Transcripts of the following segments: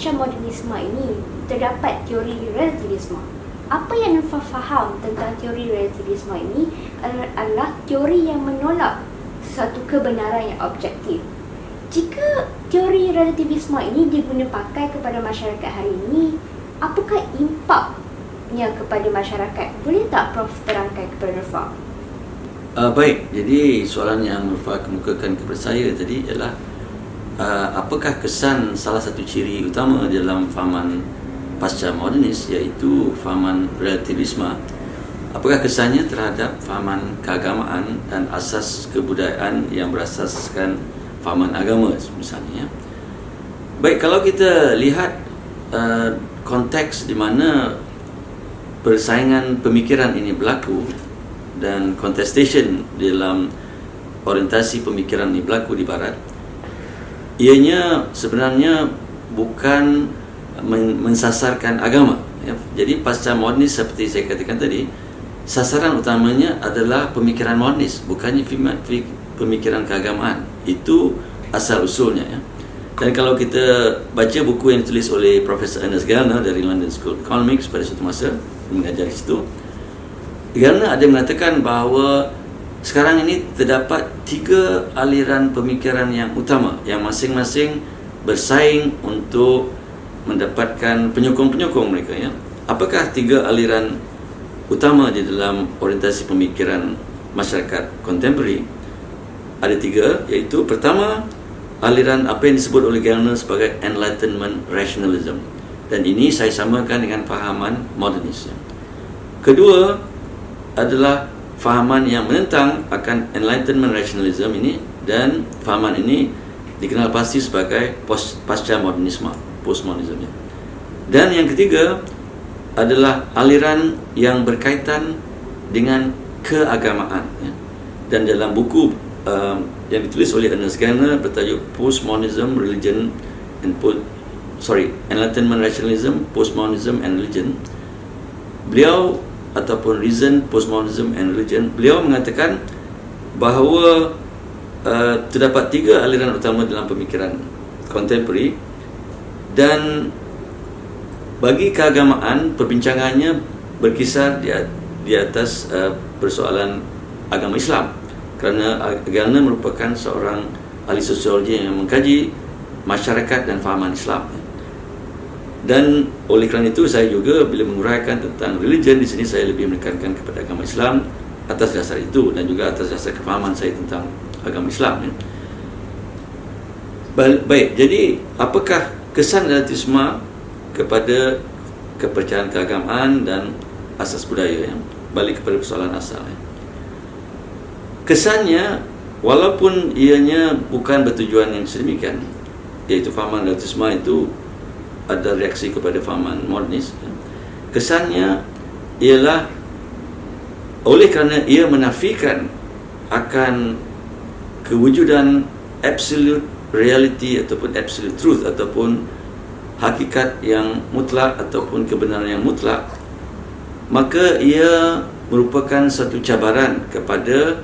pasca modernisme ini terdapat teori relativisme. Apa yang Nurfa faham tentang teori relativisme ini adalah teori yang menolak satu kebenaran yang objektif. Jika teori relativisme ini diguna pakai kepada masyarakat hari ini, apakah impaknya kepada masyarakat? Boleh tak Prof terangkan kepada Nurfa? Baik, jadi soalan yang Nurfa kemukakan kepada saya tadi ialah apakah kesan salah satu ciri utama dalam fahaman pasca modernis, iaitu fahaman relativisme, apakah kesannya terhadap fahaman keagamaan dan asas kebudayaan yang berasaskan fahaman agama misalnya. Baik, kalau kita lihat konteks di mana persaingan pemikiran ini berlaku dan contestation dalam orientasi pemikiran ini berlaku di barat, ianya sebenarnya bukan mensasarkan agama, ya. Jadi pasca modernis seperti saya katakan tadi, sasaran utamanya adalah pemikiran modernis, bukannya pemikiran keagamaan. Itu asal usulnya, ya. Dan kalau kita baca buku yang ditulis oleh Profesor Ernest Gellner dari London School of Economics pada suatu masa mengajar di situ, Gellner ada mengatakan bahawa sekarang ini terdapat 3 aliran pemikiran yang utama yang masing-masing bersaing untuk mendapatkan penyokong-penyokong mereka, ya. Apakah 3 aliran utama di dalam orientasi pemikiran masyarakat kontemporari? Ada 3, iaitu pertama, aliran apa yang disebut oleh Gellner sebagai Enlightenment Rationalism, dan ini saya samakan dengan fahaman modernis, ya. Kedua adalah fahaman yang menentang akan Enlightenment Rationalism ini, dan fahaman ini dikenal pasti sebagai pasca modernisme, postmodernisme. Dan yang ketiga adalah aliran yang berkaitan dengan keagamaan, ya. Dan dalam buku yang ditulis oleh Ernest Gellner bertajuk Postmodernism, Religion and Enlightenment Rationalism, Postmodernism and Religion, beliau ataupun Reason, Postmodernism and Religion, beliau mengatakan bahawa terdapat 3 aliran utama dalam pemikiran kontemporari, dan bagi keagamaan perbincangannya berkisar di atas persoalan agama Islam, kerana Gellner merupakan seorang ahli sosiologi yang mengkaji masyarakat dan fahaman Islam. Dan oleh kerana itu saya juga bila menguraikan tentang religion di sini, saya lebih menekankan kepada agama Islam atas dasar itu, dan juga atas dasar kefahaman saya tentang agama Islam, ya. Baik, jadi apakah kesan relativisme kepada kepercayaan keagamaan dan asas budaya, ya? Balik kepada persoalan asal, ya. Kesannya, walaupun ianya bukan bertujuan yang sedemikian, iaitu fahaman relativisme itu ada reaksi kepada fahaman modernis, ya. Kesannya ialah oleh kerana ia menafikan akan kewujudan absolute reality ataupun absolute truth ataupun hakikat yang mutlak ataupun kebenaran yang mutlak, maka ia merupakan satu cabaran kepada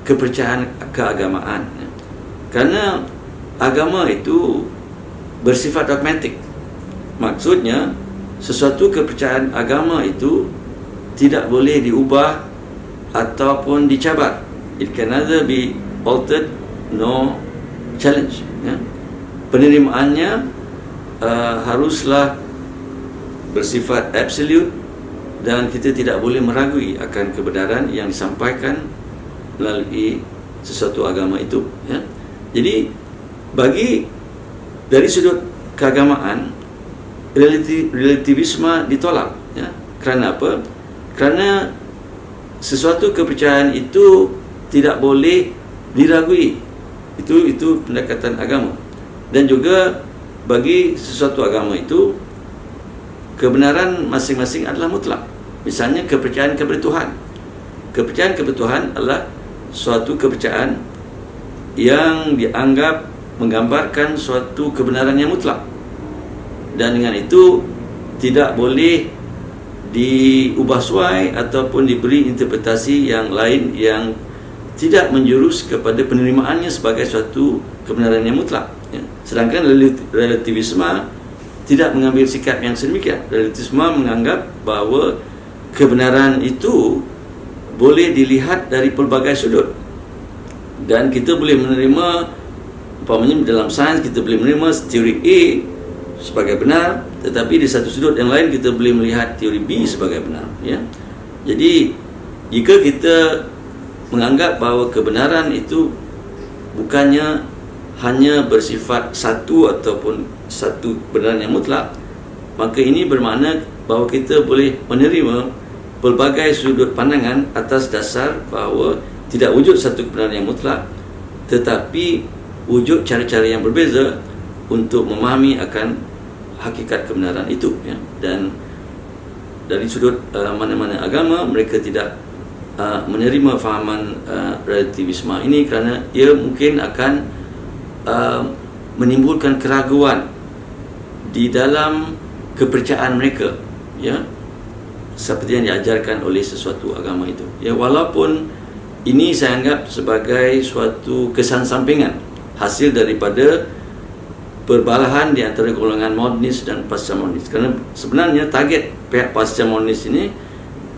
kepercayaan keagamaan, ya. Kerana agama itu bersifat dogmatik. Maksudnya sesuatu kepercayaan agama itu tidak boleh diubah ataupun dicabar. It can neither be altered nor challenged, ya. Penerimaannya haruslah bersifat absolute, dan kita tidak boleh meragui akan kebenaran yang disampaikan melalui sesuatu agama itu, ya. Jadi dari sudut keagamaan, relativisme ditolak, ya. Kerana apa? Kerana sesuatu kepercayaan itu tidak boleh diragui. Itu pendekatan agama. Dan juga bagi sesuatu agama itu, kebenaran masing-masing adalah mutlak. Misalnya kepercayaan kepada Tuhan. Kepercayaan kepada Tuhan adalah suatu kepercayaan yang dianggap menggambarkan suatu kebenaran yang mutlak, dan dengan itu tidak boleh diubah suai ataupun diberi interpretasi yang lain yang tidak menjurus kepada penerimaannya sebagai suatu kebenaran yang mutlak, ya. Sedangkan relativisme tidak mengambil sikap yang sedemikian. Relativisme menganggap bahawa kebenaran itu boleh dilihat dari pelbagai sudut, dan kita boleh menerima, umpamanya dalam sains kita boleh menerima teori A sebagai benar, tetapi di satu sudut yang lain kita boleh melihat teori B sebagai benar, ya. Jadi jika kita menganggap bahawa kebenaran itu bukannya hanya bersifat satu ataupun satu kebenaran yang mutlak, maka ini bermakna bahawa kita boleh menerima pelbagai sudut pandangan atas dasar bahawa tidak wujud satu kebenaran yang mutlak, tetapi wujud cara-cara yang berbeza untuk memahami akan hakikat kebenaran itu, ya. Dan dari sudut mana-mana agama, mereka tidak menerima fahaman relativisme ini kerana ia mungkin akan menimbulkan keraguan di dalam kepercayaan mereka, ya, seperti yang diajarkan oleh sesuatu agama itu, ya. Walaupun ini saya anggap sebagai suatu kesan sampingan hasil daripada perbalahan di antara golongan modernis dan pasca modernis, kerana sebenarnya target pihak pasca modernis ini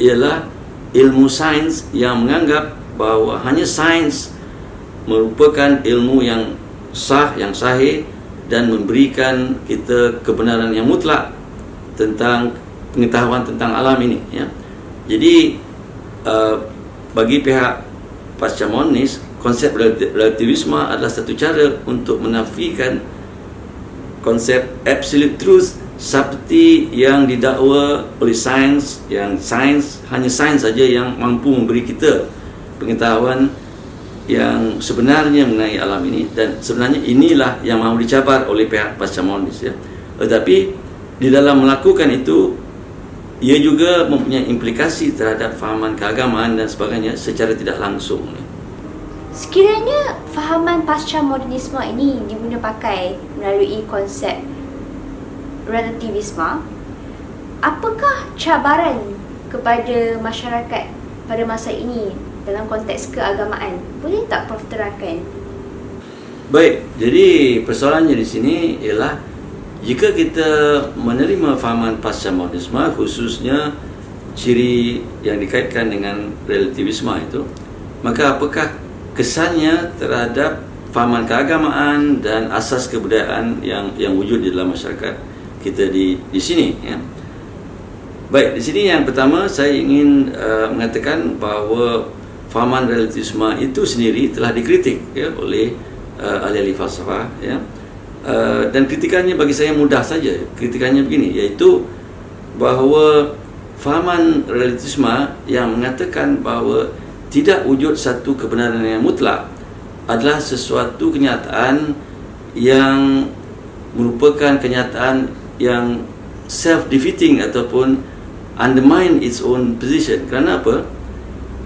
ialah ilmu sains yang menganggap bahawa hanya sains merupakan ilmu yang sah, yang sahih, dan memberikan kita kebenaran yang mutlak tentang pengetahuan tentang alam ini, ya. Jadi bagi pihak pasca modernis, konsep relativisme adalah satu cara untuk menafikan konsep absolute truth seperti yang didakwa oleh sains, yang hanya sains saja yang mampu memberi kita pengetahuan yang sebenarnya mengenai alam ini, dan sebenarnya inilah yang mahu dicabar oleh pihak pasca modernis, ya. Tetapi di dalam melakukan itu, ia juga mempunyai implikasi terhadap fahaman keagamaan dan sebagainya secara tidak langsung. Sekiranya fahaman pasca modernisme ini diguna pakai melalui konsep relativisme, apakah cabaran kepada masyarakat pada masa ini dalam konteks keagamaan? Boleh tak Prof terangkan? Baik, jadi persoalannya di sini ialah jika kita menerima fahaman pasca modernisme, khususnya ciri yang dikaitkan dengan relativisme itu, maka apakah kesannya terhadap fahaman keagamaan dan asas kebudayaan yang wujud di dalam masyarakat kita di sini, ya. Baik, di sini yang pertama saya ingin mengatakan bahawa fahaman relativisme itu sendiri telah dikritik, ya, oleh ahli-ahli falsafah, ya. Dan kritikannya bagi saya mudah saja. Kritikannya begini, iaitu bahawa fahaman relativisme yang mengatakan bahawa tidak wujud satu kebenaran yang mutlak adalah sesuatu kenyataan yang merupakan kenyataan yang self-defeating ataupun undermine its own position. Kerana apa?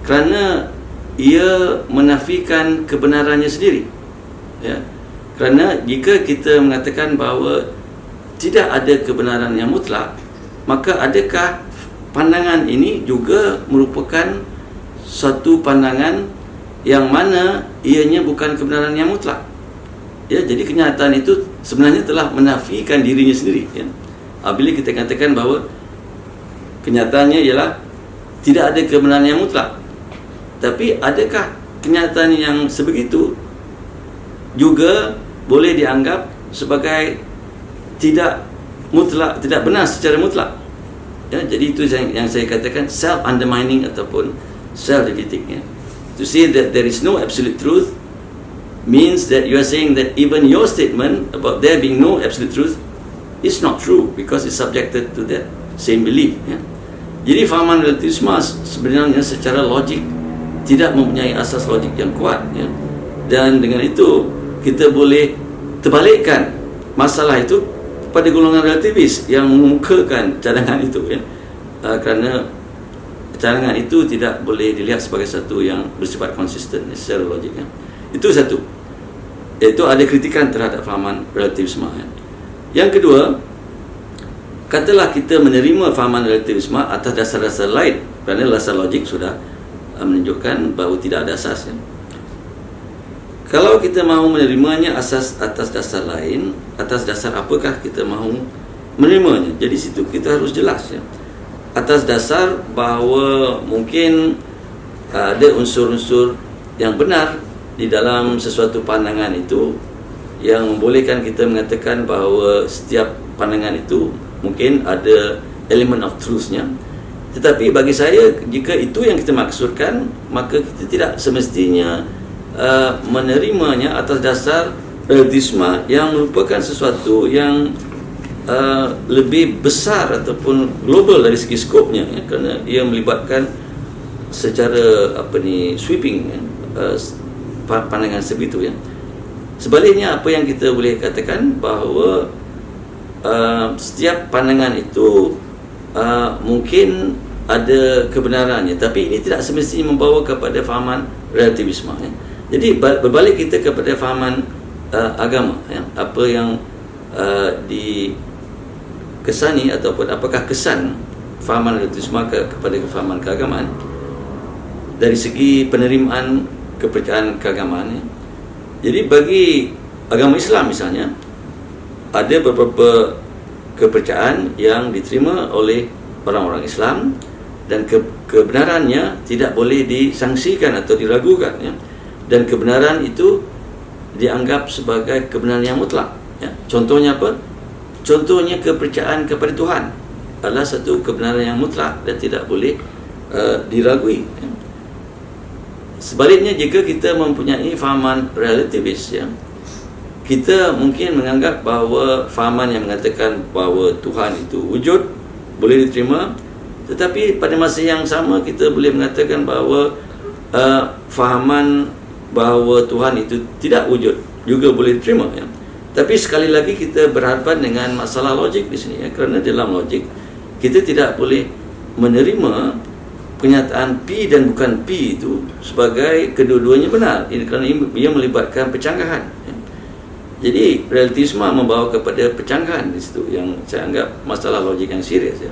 Kerana ia menafikan kebenarannya sendiri, ya. Kerana jika kita mengatakan bahawa tidak ada kebenaran yang mutlak, maka adakah pandangan ini juga merupakan satu pandangan yang mana ianya bukan kebenaran yang mutlak, ya. Jadi kenyataan itu sebenarnya telah menafikan dirinya sendiri, ya. Bila kita katakan bahawa kenyataannya ialah tidak ada kebenaran yang mutlak, tapi adakah kenyataan yang sebegitu juga boleh dianggap sebagai tidak mutlak, tidak benar secara mutlak, ya. Jadi itu yang saya katakan self-undermining ataupun self-defeating, ya. To say that there is no absolute truth means that you are saying that even your statement about there being no absolute truth is not true because it's subjected to that same belief, ya. Jadi fahaman relativisme sebenarnya secara logik tidak mempunyai asas logik yang kuat, ya. Dan dengan itu kita boleh terbalikkan masalah itu pada golongan relativis yang mengemukakan cadangan itu, ya. Kerana cadangan itu tidak boleh dilihat sebagai satu yang bersifat konsisten secara logik, ya. Itu satu, iaitu ada kritikan terhadap fahaman relativisme, ya. Yang kedua, katalah kita menerima fahaman relativisme atas dasar-dasar lain, kerana dasar logik sudah menunjukkan bahawa tidak ada asas, ya. Kalau kita mahu menerimanya atas dasar lain, atas dasar apakah kita mahu menerimanya. Jadi situ kita harus jelas ya. Atas dasar bahawa mungkin ada unsur-unsur yang benar di dalam sesuatu pandangan itu yang membolehkan kita mengatakan bahawa setiap pandangan itu mungkin ada element of truth-nya. Tetapi bagi saya, jika itu yang kita maksudkan, maka kita tidak semestinya menerimanya atas dasar relativisme yang merupakan sesuatu yang lebih besar ataupun global dari segi skopnya ya, kerana ia melibatkan secara sweeping ya, pandangan sebegitu ya. Sebaliknya, apa yang kita boleh katakan bahawa setiap pandangan itu mungkin ada kebenarannya, tapi ini tidak semestinya membawa kepada fahaman relativisme ya. Jadi berbalik kita kepada fahaman agama ya, apa yang dikesani ataupun apakah kesan fahaman relativisme kepada kefahaman keagamaan dari segi penerimaan kepercayaan keagamaan ya. Jadi bagi agama Islam misalnya, ada beberapa kepercayaan yang diterima oleh orang-orang Islam dan kebenarannya tidak boleh disangsikan atau diragukan ya. Dan kebenaran itu dianggap sebagai kebenaran yang mutlak ya. Contohnya apa? Contohnya kepercayaan kepada Tuhan adalah satu kebenaran yang mutlak dan tidak boleh diragui ya. Sebaliknya, jika kita mempunyai fahaman relativis ya, kita mungkin menganggap bahawa fahaman yang mengatakan bahawa Tuhan itu wujud boleh diterima, tetapi pada masa yang sama kita boleh mengatakan bahawa fahaman bahawa Tuhan itu tidak wujud juga boleh diterima ya. Tapi sekali lagi kita berhadapan dengan masalah logik di sini ya, kerana dalam logik kita tidak boleh menerima kenyataan P dan bukan P itu sebagai kedua-duanya benar, kerana ia melibatkan pencanggahan ya. Jadi relativisme membawa kepada pencanggahan di situ yang saya anggap masalah logik yang serius ya.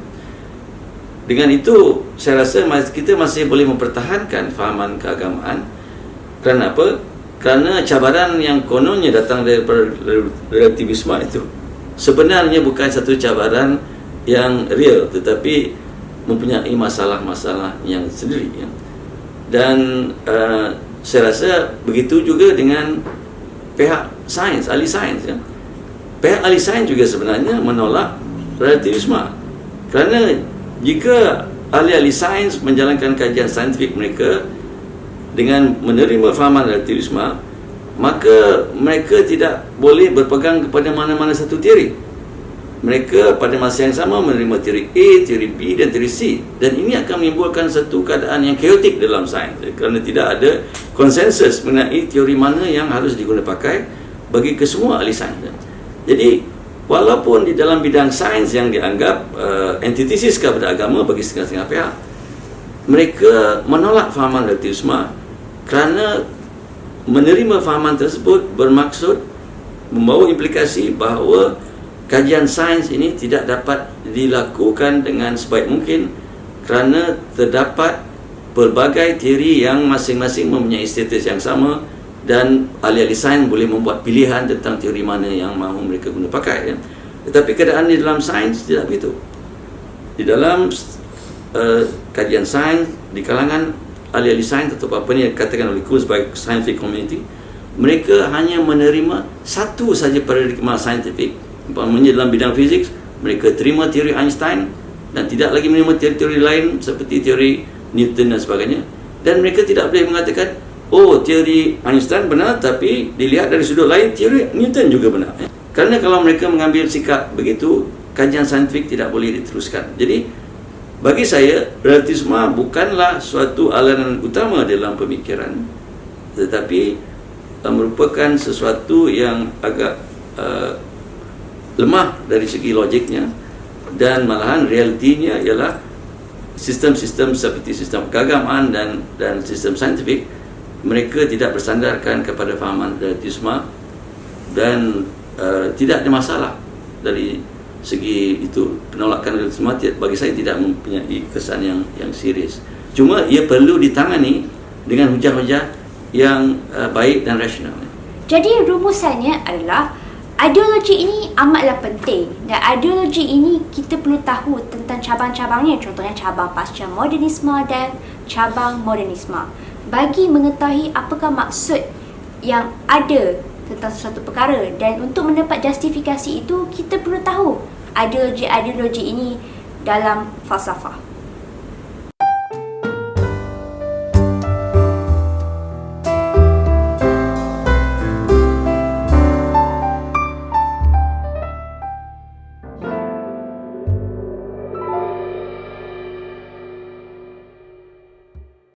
Dengan itu saya rasa kita masih boleh mempertahankan fahaman keagamaan. Kerana apa? Kerana cabaran yang kononnya datang dari relativisme itu sebenarnya bukan satu cabaran yang real, tetapi mempunyai masalah-masalah yang sendiri ya. Dan saya rasa begitu juga dengan pihak sains, ahli sains ya. Pihak ahli sains juga sebenarnya menolak relativisme, kerana jika ahli-ahli sains menjalankan kajian saintifik mereka dengan menerima fahaman relativisme, maka mereka tidak boleh berpegang kepada mana-mana satu teori. Mereka pada masa yang sama menerima teori A, teori B dan teori C, dan ini akan menimbulkan satu keadaan yang chaotic dalam sains kerana tidak ada konsensus mengenai teori mana yang harus digunakan pakai bagi kesemua ahli sains. Jadi walaupun di dalam bidang sains yang dianggap antitesis kepada agama bagi setengah-setengah pihak, mereka menolak fahaman relativisme kerana menerima fahaman tersebut bermaksud membawa implikasi bahawa kajian sains ini tidak dapat dilakukan dengan sebaik mungkin kerana terdapat pelbagai teori yang masing-masing mempunyai status yang sama, dan ahli-ahli sains boleh membuat pilihan tentang teori mana yang mahu mereka guna pakai ya. Tetapi keadaan di dalam sains tidak begitu. Di dalam kajian sains, di kalangan ahli-ahli sains atau apa ni dikatakan oleh Coase sebagai scientific community, mereka hanya menerima satu saja paradigma saintifik. Umpamanya dalam bidang fizik, mereka terima teori Einstein dan tidak lagi menerima teori-teori lain seperti teori Newton dan sebagainya. Dan mereka tidak boleh mengatakan, oh teori Einstein benar, tapi dilihat dari sudut lain teori Newton juga benar. Kerana kalau mereka mengambil sikap begitu, kajian saintifik tidak boleh diteruskan. Jadi bagi saya, relativisme bukanlah suatu aliran utama dalam pemikiran, tetapi merupakan sesuatu yang agak lemah dari segi logiknya, dan malahan realitinya ialah sistem-sistem seperti sistem keagamaan dan sistem saintifik, mereka tidak bersandarkan kepada fahaman relativisme dan tidak ada masalah dari segi itu. Penolakan relativisme bagi saya tidak mempunyai kesan yang serius. Cuma ia perlu ditangani dengan hujah-hujah yang baik dan rasional. Jadi rumusannya adalah Ideologi ini amatlah penting, dan ideologi ini kita perlu tahu tentang cabang-cabangnya, contohnya cabang pasca modernisme dan cabang modernisme, bagi mengetahui apakah maksud yang ada tentang sesuatu perkara. Dan untuk mendapat justifikasi itu, kita perlu tahu ideologi-ideologi ini dalam falsafah.